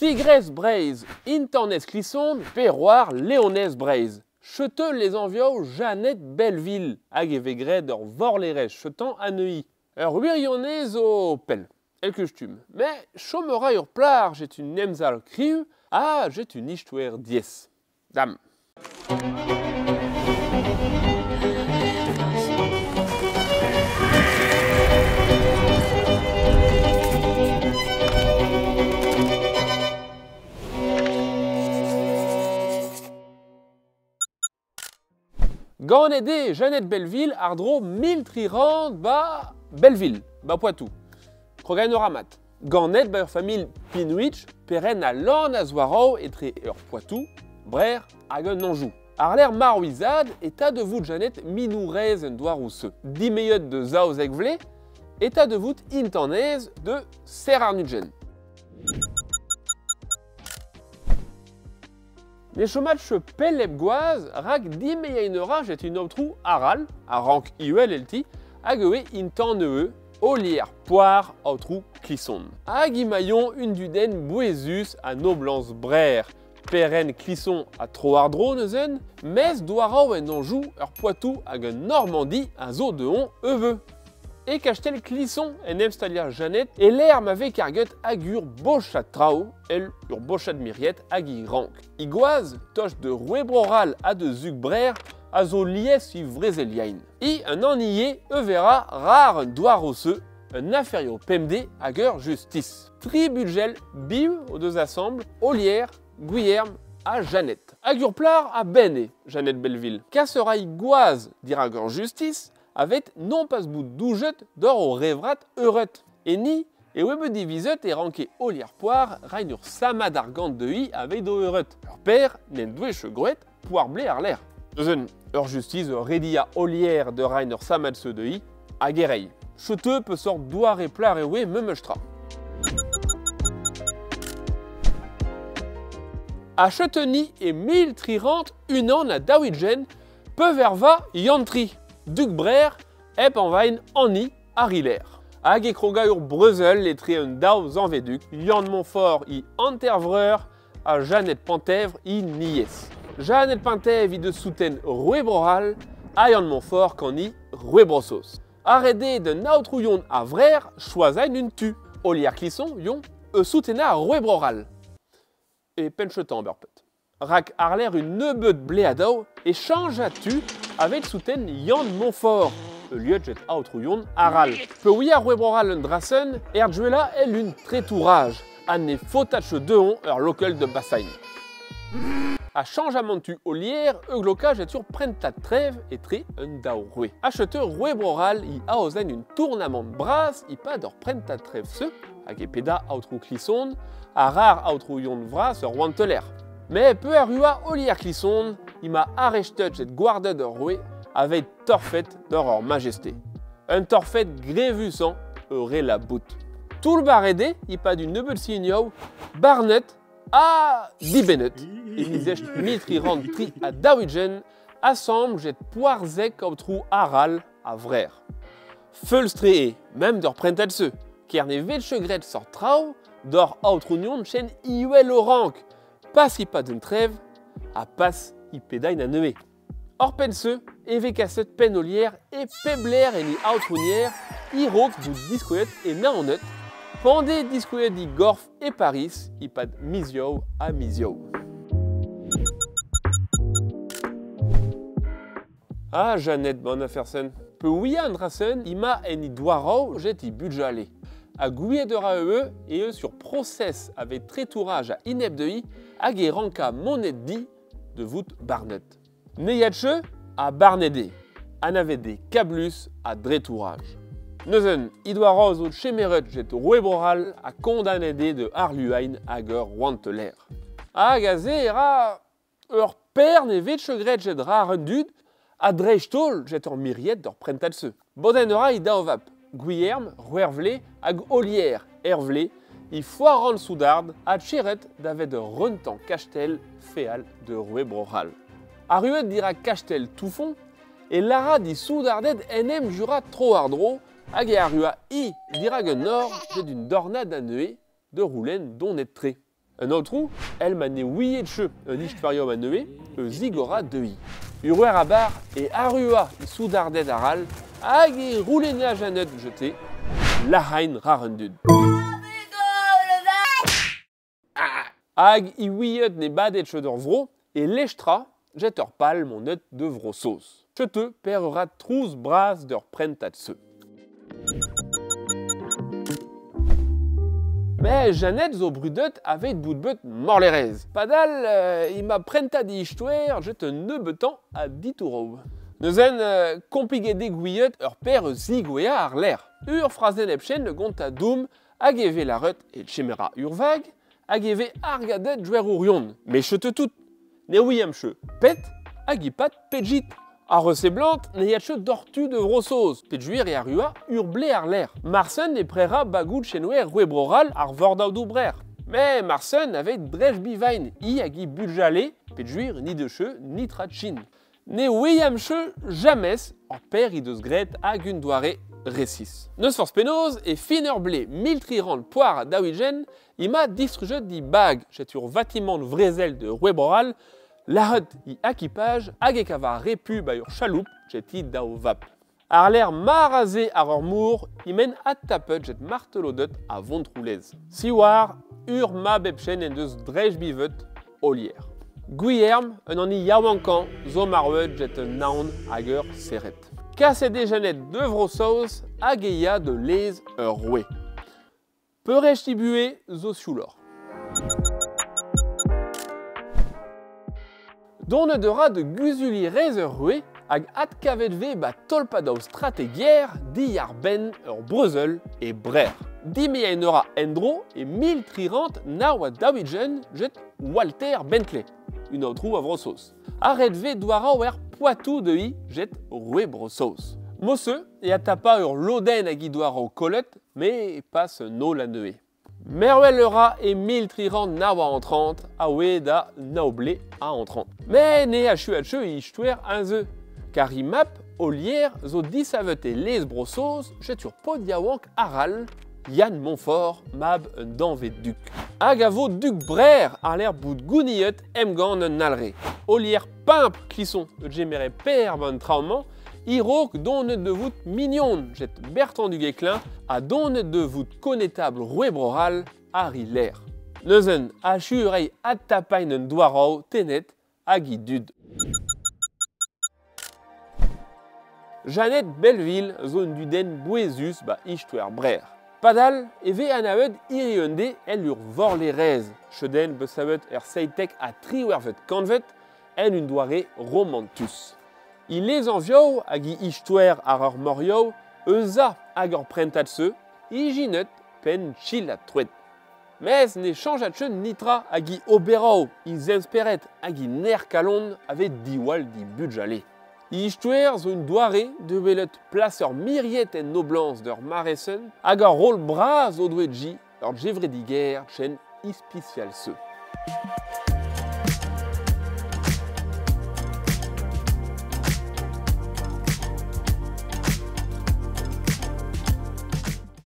Tigresse braise, Internes clisson, perroir léonaise braise. Cheteux les enviaux Jeannette Belleville, hag evegred ur vorlerez chetant à Neuilly. Ur wirionez au pell, el costume. Mais chomera ur plar, j'ai une nemzal criu, j'ai une histoire dies. Dame. Gant ede Jeannette Belleville ardro 1030 Belleville, Poitou. Krogan ur amat. Gant net ur famille Pinwich, peren a lan a zoarao etre ur Poitou, brer hag un Anjou. Ar l'air marouizad eta de vout Jeannette minourez en doar ou se. Dimeyot de zaozek vle, eta de vout Internes de Serarnugen. Les chômages pelleb goaz, rak dimeiainera jet une obtrou aral, a rank iuel elti, hag eue Interneux, olier poire obtrou clisson. Hag imaillon une duden bouezus a noblance brer, peren clisson a troardro neuzen, mes doarao en Anjou ur Poitou hag un Normandie a zo de on eveux. Et cachtel clisson en emstalier Jeannette, et l'air m'avait cargut agur bochat trao, el ur bochat miriet hag i rank. Igoaz, toche de rouebroral a de zug brer, a zo lies i vrezeliain. I un ennillé evera rare un doar osseux, un affario pemde hag ur justice. Tribugel biu aux deux assembles, Olière, Guillerme a Jeannette. Agur plar a bene, Jeannette Belleville. Cassera igoaz dira gur justice, avait non pas bout doujet d'or au revrat euret. Et ni, et webe divizet et ranké olier poire, rainur samad argant de hi avec do euret. Leur père n'en doué chegouet, poire blé ar l'air. Deuxième, leur justice redia olière de rainur samad se de hi, a guerreil. Cheteux peut sort doire et plar et we me mechtra. A Cheteny et 1030 une an à Dawigen, peu verva yantri. Duc brer, ep en vain anni a riller. Hag e kroga ur Brezel lettre un daouz anveduc, Lian Montfort i Antervreur, a Jeannette Pentèvre i Nies. Jeannette Pentèvre i de souten Rouebroral, a Lian Montfort qu'en i Rouebrossos. Arrêté de nautrouillon a vrer, choisain une tu. Olier clisson, yon, soutena a Rouebroral. Et penchetan berpet. Rak arler une nebeut blé à dao et change à tu avec souten Lian Montfort. Le lieu jet outrouillon aral. Peu oui à Rouebroral un drassen, erduela elle une trétourage. Anne fautache de on ur local de Bassagne. A changeament tu olière, eugloca jetur prenta trève et tré un dao roué. Acheteur Rouebroral y aozen une tournament brasse y pas d'or prenta trève se, hag peda outrou clisson, a rare outrouillon vra sur wanteler. Mais peu à rua olière clisson, il m'a arrêté cette guarde de roué avec torfait de leur majesté. Un torfait grévusant aurait la boute. Tout le barédé, il pas du nebeut signo, Barnet à Dibenet. Et misèche 1030 tri à Dawigen, assemble jet poirzec au trou aral à vrer. Feulstré, même d'or prentatse, car ne vetchegret sort trao, d'or outrounion chen iuel au rank. Pas si pas d'une trêve, à passe y pédaille à neué. Or pense, évêque à cette penolière et pebler et ni outrounière, y roque du discoyet et naonet, pendé discoyet di Gorf et Paris, y pas de misio à misio. Ah, Jeannette Bonnefersen, peu oui Andrasen, y m'a en y doirao, jet y budjalé. A gouillet de rae et eux sur process avec trétourage à ineb de i, hag e ranka monet di de voûte Barnet. Neyatche à Barnedé, an avait des cablus à drétourage. Neuzen, idoaroz au chemeret jet Rouebroral à condamné de Arluain hag wanteler. A gazé era ur père ne vetchegret jet rar dud, a drechtol jet ur miriet d'or prentatse. Bodenera i daovap. Guillerme, Rouervlé, hag Olière, Hervlé, y foiran soudard, a tcheret d'avait de rentan castel féal de Rouebroral. A ruet dira castel touffon, et lara di soudardet enem jura troardro, hag e a rua i dira nord, j'ai d'une dornade à neué, de roulen don net tré. Un autre ou, elle m'a né oui et tche, un ichtvario ma neue, zigora de i. Uruer à bar et arua, soudardet aral, hag et roulé à janet jeté, la hain rarendud. Hag i wiet ne badet chedor vro, et l'echtra, jetter pal mon net de vro sauce. Chete perera trousse bras d'or prentat se. Mais Jeannette zo brudet avait bout de but morlerez. Padal, il m'a prenta di histoires, je te neubetan à ditourow. Neuzen compigé gouillet ur père zigouéa ar l'air. Ur phrasen epchen le gont à doum, agévé la rut et chemera urvag, agévé argadet jouer ourion. Mais chete tout. Ne ouiam che pet, agipat pejit. A resseblant, ne yatche dortu de vrossos, pejuir et arua urblé ar l'air. Marsen ne prera bagout chenouer ruebroral ar vordaou doubrer. Mais Marsen avait drej bivain, i agi budjalé, pejuir ni de che ni tratchin. Ne ouiam che jamais en père i deus gret hag un doare récis. Neus force penoz et finer blé 1030 poire à dawigen, ima distrujet di bag, chetur vatiment vrezel de ruebroral, la hut y équipage hag e kava repu ba ur chaloupe jeti dao vap. Ar l'air marazé ar ur mour, y men at tapet jet martelodet a vontroulez. Siwar, ur ma bepchen en deus drej bivet olier. Guillerme, un an y yaouankan, zo marwet jet un naon hag ur seret. Kassede janet de vrossos hag e ya de lez ur roue. Peurech tibue zo sioulor. Donne de rat de guzuli rezer rue, hag at kavet ve ba tolpadao stratégière di ar ben ur Brussel et Brer. Di me en eura endro et 1030 nawa dawigen jet Walter Bentley, une autre roue à vrossos. Arret ve doara wer Poitou de i jet rue brossos. Mosse et atapa ur loden hag i doara o collet, mais passe no la neue. Merwell eura et 1030 nawa en 30, a oe da naoblé a en 30. Mais ne a chu i ichtouer un ze, car i map olier zo disavet e les brossos chetur podiawank aral, Yann Montfort mab un danvet duc. Hag a vo duc brer ar l'air bout gouniet emgan un nalre. Olier pimp clisson gemere perb un traumant, Irok donne de voûte mignon, jet Bertrand du Guesclin, a donne de voûte connétable ruebroral, Harry l'air. Neuzen a churei attapain un doarao tenet agi dud. Jeannette Belleville zone duden bouezus ba ichtouer brer. Padal eve anaud irionde el ur vorlerez, cheden besavet seitek a triwervet kanvet en un doare romantus. Il les envio hag i ichtouer ar ur morio, euza hag ur prentat se, i jinet pen chil a truet. Mez ne chanjat nitra hag i oberao, i zemsperet hag i ner kalon avet diwal di budjale. I ichtouer zo un doare de welet place ur miriet en noblans d'ur maresen, hag ur rol braz o dwedji ur jevrediger chen ispicial se.